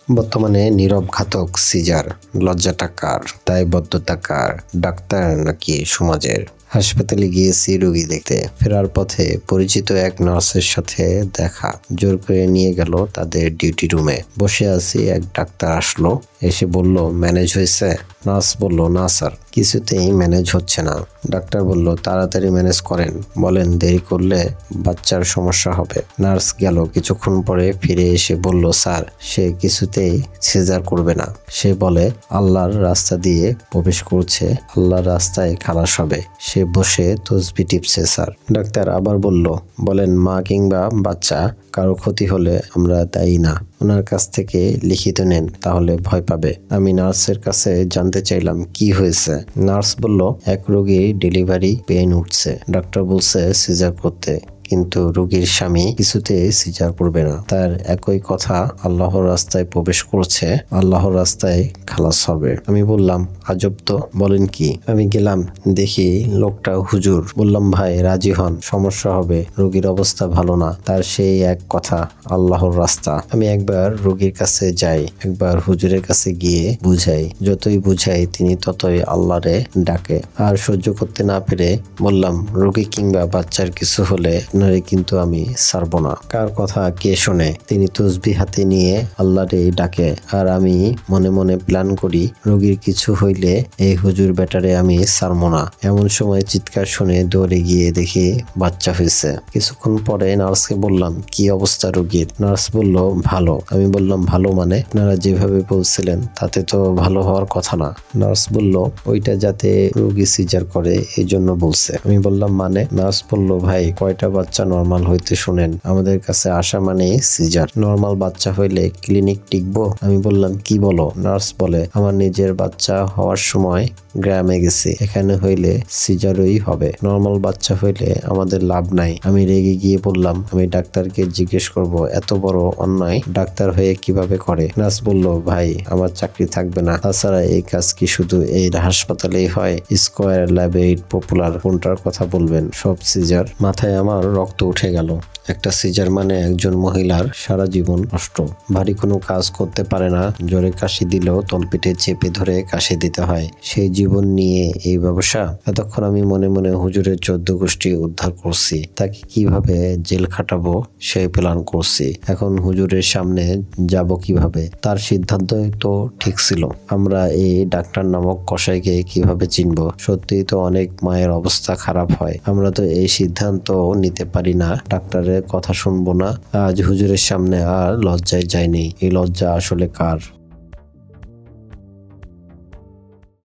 বর্তমানে নীরব ঘাতক সিজার, লজ্জাটা কার, দায়বদ্ধতা কার, ডাক্তার নাকি সমাজের? হাসপাতালে গিয়েছি রোগী দেখতে। ফেরার পথে পরিচিত এক নার্সের সাথে দেখা। জোর করে নিয়ে গেল তাদের ডিউটি রুমে। বসে আছি, এক ডাক্তার আসলো, এসে বলল, ম্যানেজ হয়েছে? নার্স বলল, না স্যার, কিছুতেই ম্যানেজ হচ্ছে না। ডাক্তার বলল, তাড়াতাড়ি ম্যানেজ করেন, বলেন দেরি করলে বাচ্চার সমস্যা হবে। নার্স গেল, কিছুক্ষণ পরে ফিরে এসে বলল, স্যার, সে কিছুতেই সিজার করবে না। সে বলে আল্লাহর রাস্তা দিয়ে প্রবেশ করছে, আল্লাহর রাস্তায় খালাস হবে। সে বসে তসবি টিপছে স্যার। ডাক্তার আবার বলল, বলেন মা কিংবা বাচ্চা কারো ক্ষতি হলে আমরা দায়ী না। ওনার কাছ থেকে লিখিত নেন, তাহলে ভয় পাবে। আমি নার্সের কাছে জানতে চাইলাম কি হয়েছে। নার্স বলল, এক রোগীর ডেলিভারি পেইন উঠছে, ডাক্তার বলছে সিজার করতে, কিন্তু রোগীর স্বামী কিছুতে সিজার করবে না। তার একই কথা, আল্লাহর রাস্তায় প্রবেশ করছে, আল্লাহর রাস্তায় খালাস হবে। আমি বললাম, আজব তো, বলেন কি? আমি গেলাম, দেখি লোকটা হুজুর। বললাম, ভাই রাজি হন, সমস্যা হবে, রোগীর অবস্থা ভালো না। তার সেই এক কথা, আল্লাহর রাস্তা। আমি একবার রোগীর কাছে যাই, একবার হুজুরের কাছে গিয়ে বুঝাই। যতই বুঝাই তিনি ততই আল্লাহরে ডাকে। আর সহ্য করতে না পেরে বললাম, রোগী কিংবা বাচ্চার কিছু হলে আপনারে কিন্তু আমি ছাড়বো না। কার কথা কে শোনে? তিনি তসবি হাতে নিয়ে আল্লাহরে ডাকে, আর আমি মনে মনে প্ল্যান করি, রোগীর কিছু হইলে এই হুজুর বেটারে আমি ছাড়বো না। এমন সময় চিৎকার শুনে দৌড়ে গিয়ে দেখি বাচ্চা হয়েছে। কিছুক্ষণ পরে নার্সকে বললাম, কি অবস্থা রোগীর? নার্স বলল, ভালো। আমি বললাম, ভালো মানে? আপনারা যেভাবে বলছিলেন তাতে তো ভালো হওয়ার কথা না। নার্স বলল, ওইটা যাতে রোগী সিজার করে এই জন্য বলছে। আমি বললাম, মানে? নার্স বলল, ভাই কয়টা বাচ্চা নরমাল হইতে শুনেন, আমাদের কাছে আসা মানে সিজার। নরমাল বাচ্চা হইলে ক্লিনিক টিকবো? আমি বললাম, কি বলো? নার্স বলে, আমার নিজের বাচ্চা হওয়ার সময় গ্রামে গেছি, এখানে হইলে সিজারই হবে, নরমাল বাচ্চা হইলে আমাদের লাভ নাই। আমি রেগে গিয়ে বললাম, আমি ডাক্তারকে জিজ্ঞেস করব, এত বড় অন্যায় ডাক্তার হয়ে কিভাবে করে? নার্স বলল, ভাই আমার চাকরি থাকবে না, তাছাড়া এই কাজ কি শুধু এই হাসপাতালেই হয়? স্কয়ার, ল্যাব এইড, পপুলার, কোনটার কথা বলবেন? সব সিজার। মাথায় আমার রক্ত উঠে গেল। একটা সিজার মানে একজন মহিলার সারা জীবন নষ্ট। ভারী কোনো কাজ করতে পারে না, জোরে কাশি দিলেও তলপেটে চেপে ধরে কাশি দিতে হয়। সেই জীবন নিয়ে এই ব্যবসা। এতক্ষণ আমি মনে মনে হুজুরের 14 গোষ্ঠী উদ্ধার করছি, তাকে কিভাবে জেল খাটাবো সেই প্ল্যান করছি। এখন হুজুরের সামনে যাব কিভাবে? তার সিদ্ধান্তই তো ঠিক ছিল। আমরা এই ডাক্তার নামক কসাইকে কিভাবে চিনবো? সত্যিই তো অনেক মায়ের অবস্থা খারাপ হয়। আমরা তো এই সিদ্ধান্ত নিতে পারি না, ডাক্তারের কথা শুনবো না। আজ হুজুরের সামনে আর লজ্জায় যায়নি। এই লজ্জা আসলে কার?